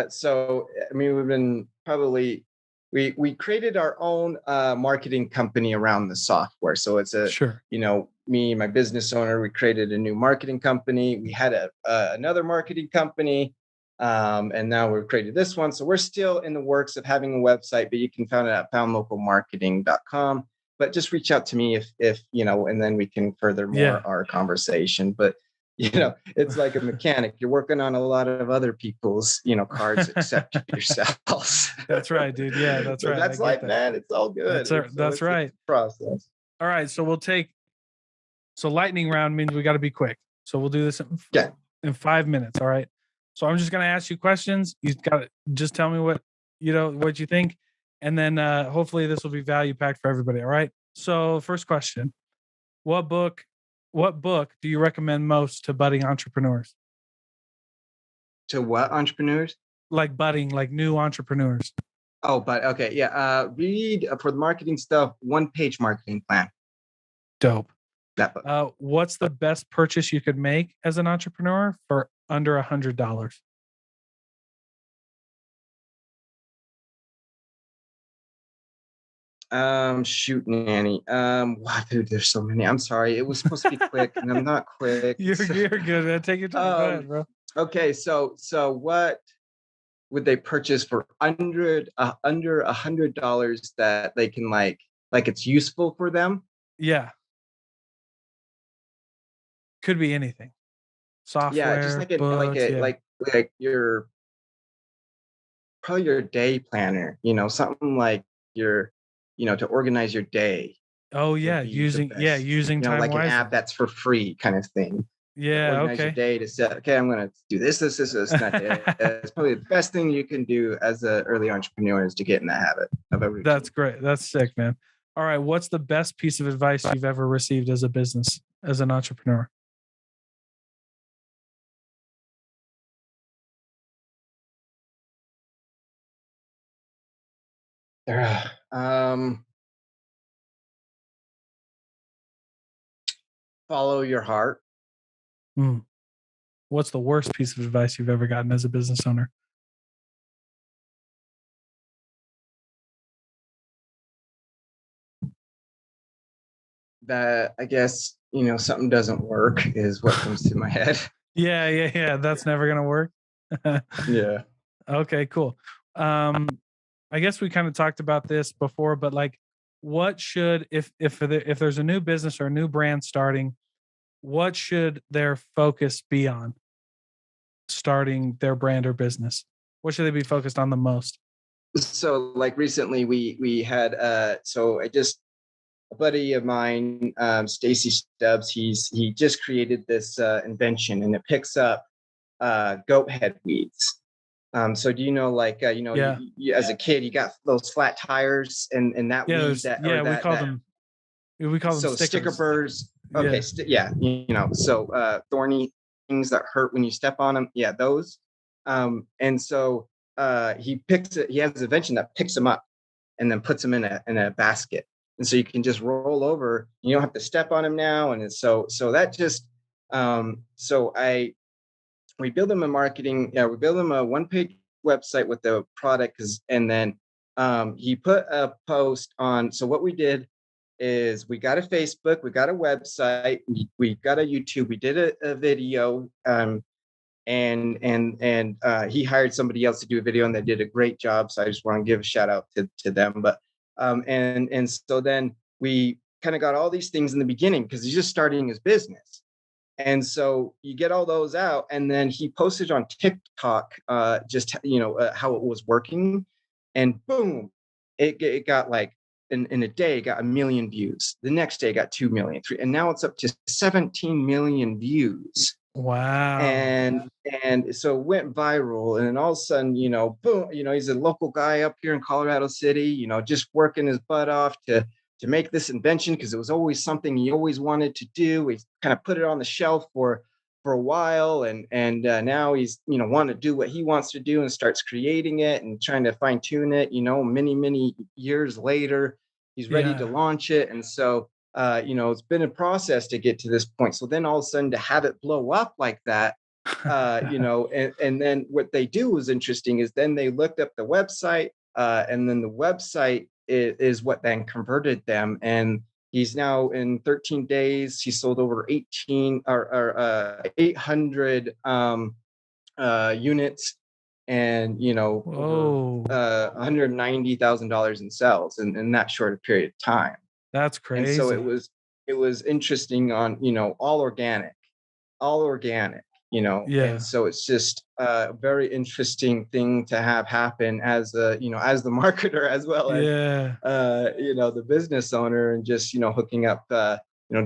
so I mean, we created our own marketing company around the software. So it's Sure. me, my business owner, we created a new marketing company. We had another marketing company, and now we've created this one. So we're still in the works of having a website, but you can find it at foundlocalmarketing.com. But just reach out to me if and then we can further more Yeah. our conversation. But it's like a mechanic. You're working on a lot of other people's, cars except yourselves. That's right, dude. Yeah, that's But right. I that's get life, that. man. It's all good. That's It's right. a process. All right. So lightning round means we got to be quick. So we'll do this Yeah. in 5 minutes. All right. So I'm just gonna ask you questions. You got to just tell me what you think, and then hopefully this will be value packed for everybody. All right. So first question: What book? What book do you recommend most to budding entrepreneurs? To what entrepreneurs? Like budding, like new entrepreneurs. Oh, but okay. Yeah. Read for the marketing stuff, One Page Marketing Plan. Dope. That book. What's the best purchase you could make as an entrepreneur for under $100? Shoot, Nanny. Wow, dude, there's so many. I'm sorry. It was supposed to be quick, and I'm not quick. You're good, man. Take your time. Go ahead, um, bro. Okay, so what would they purchase for under $100 that they can like it's useful for them? Yeah, could be anything. Yeah, just Software, like an like books, a yeah. like your probably your day planner, something like your, to organize your day Oh, would yeah, be the best. using time Like an wisely. app that's for free kind of thing. To Yeah, organize your okay. day to set, okay, I'm gonna do this, and that. It's probably the best thing you can do as an early entrepreneur is to get in the habit of a That's routine. great. That's sick, man. All right, what's the best piece of advice you've ever received as a business, as an entrepreneur? Um, follow your heart. Hmm. What's the worst piece of advice you've ever gotten as a business owner? That I guess something doesn't work is what comes to my head. Yeah. That's never gonna work. Yeah. Okay, cool. Um, I guess we kind of talked about this before, but like, what should if there's a new business or a new brand starting, what should their focus be on starting their brand or business? What should they be focused on the most? So like recently we had so I just a buddy of mine, Stacy Stubbs, he just created this invention and it picks up goat head weeds. So do you know, like, Yeah, as a kid, you got those flat tires and that yeah. weed There's that, or yeah, we call them so sticker stickers. burrs. Okay, Yeah, yeah, so thorny things that hurt when you step on them. Yeah, those. And so he picks it. He has an invention that picks them up and then puts them in a basket. And so you can just roll over. You don't have to step on them now. And so that just so I we build them a marketing. Yeah, we build them a one-page website with the product, and then he put a post on. So what we did is we got a Facebook, we got a website, we got a YouTube, we did a video, and he hired somebody else to do a video, and they did a great job. So I just want to give a shout out to them. But and so then we kind of got all these things in the beginning because he's just starting his business. And so you get all those out, and then he posted on TikTok, just how it was working, and boom, it got like in a day it got 1 million views. The next day it got 2 million, and now it's up to 17 million views. wow. And so it went viral, and then all of a sudden, boom, he's a local guy up here in Colorado City, just working his butt off to make this invention because it was always something he always wanted to do. He kind of put it on the shelf for a while, and now he's wanting to do what he wants to do and starts creating it and trying to fine tune it. Many years later, he's ready to Yeah. launch it, and so it's been a process to get to this point. So then all of a sudden to have it blow up like that, and then what they do was interesting is then they looked up the website, and then the website is what then converted them. And he's now in 13 days, he sold over 18 or 800 units and, over Whoa, $190,000 in sales in that short period of time. that's And so it crazy. was it was interesting on, all organic, and Yeah, so it's just a very interesting thing to have happen as as the marketer as well as yeah, the business owner, and just hooking up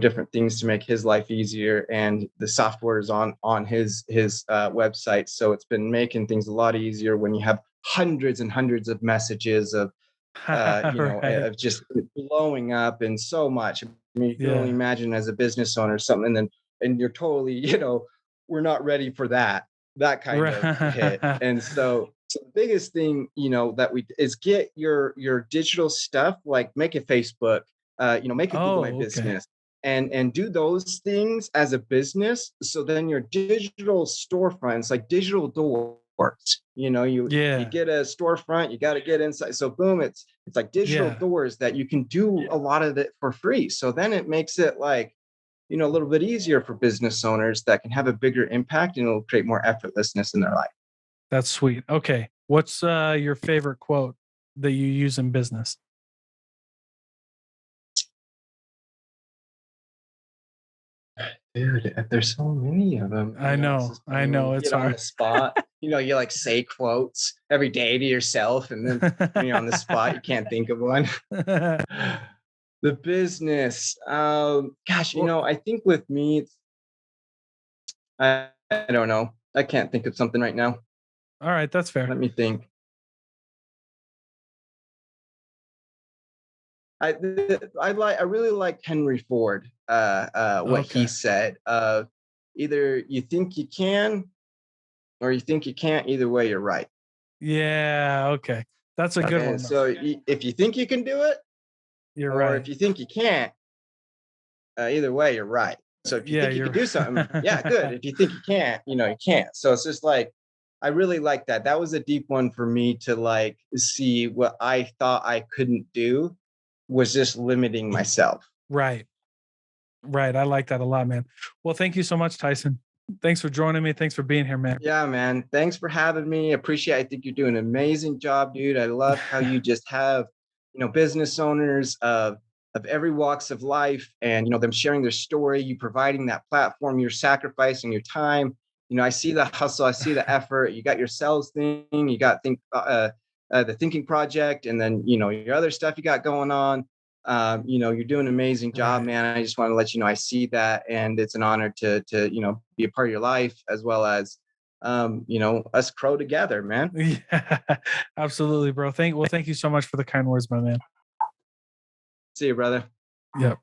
different things to make his life easier, and the software is on his website, so it's been making things a lot easier when you have hundreds and hundreds of messages right. of just blowing up and so much. I mean, you can only Yeah, imagine as a business owner something, and you're totally, we're not ready for that kind of hit. right. And so the biggest thing, that we is get your digital stuff, like make a Facebook, make a Google My Oh, okay. Business, and do those things as a business. So then your digital storefronts, like digital doors, you Yeah, get a storefront, you got to get inside. So boom, it's like digital yeah, doors that you can do a lot of it for free. So then it makes it like a little bit easier for business owners that can have a bigger impact, and it'll create more effortlessness in their life. That's sweet. Okay. What's your favorite quote that you use in business? Dude, there's so many of them. I This know. is I funny when know you it's get on hard. the spot. You like say quotes every day to yourself, and then when you're on the spot, you can't think of one. The business. Gosh, Or- I think with me, I don't know. I can't think of something right now. all right, that's fair. Let me think. I really like Henry Ford. What he Okay. said. Either you think you can, or you think you can't. Either way, you're right. Yeah, okay. That's a good And one though. so, if you think you can do it, You're or if right. you think you can't, either way, you're right. So if you Yeah, think you could you're do something, yeah, good. If you think you can't, you can't. So it's just like, I really like that. That was a deep one for me to like see what I thought I couldn't do was just limiting myself. right. Right. I like that a lot, man. Well, thank you so much, Tyson. Thanks for joining me. Thanks for being here, man. Yeah, man. Thanks for having me. Appreciate it. I think you're doing an amazing job, dude. I love how you just have, business owners of every walks of life, and them sharing their story, you providing that platform, you're sacrificing your time. I see the hustle, I see the effort. You got your sales thing, you got the thinking project, and then your other stuff you got going on. You're doing an amazing job, Right. man. I just want to let you know I see that, and it's an honor to be a part of your life, as well as us grow together, man. Yeah, absolutely, bro. Thank you so much for the kind words, my man. See you, brother. Yep.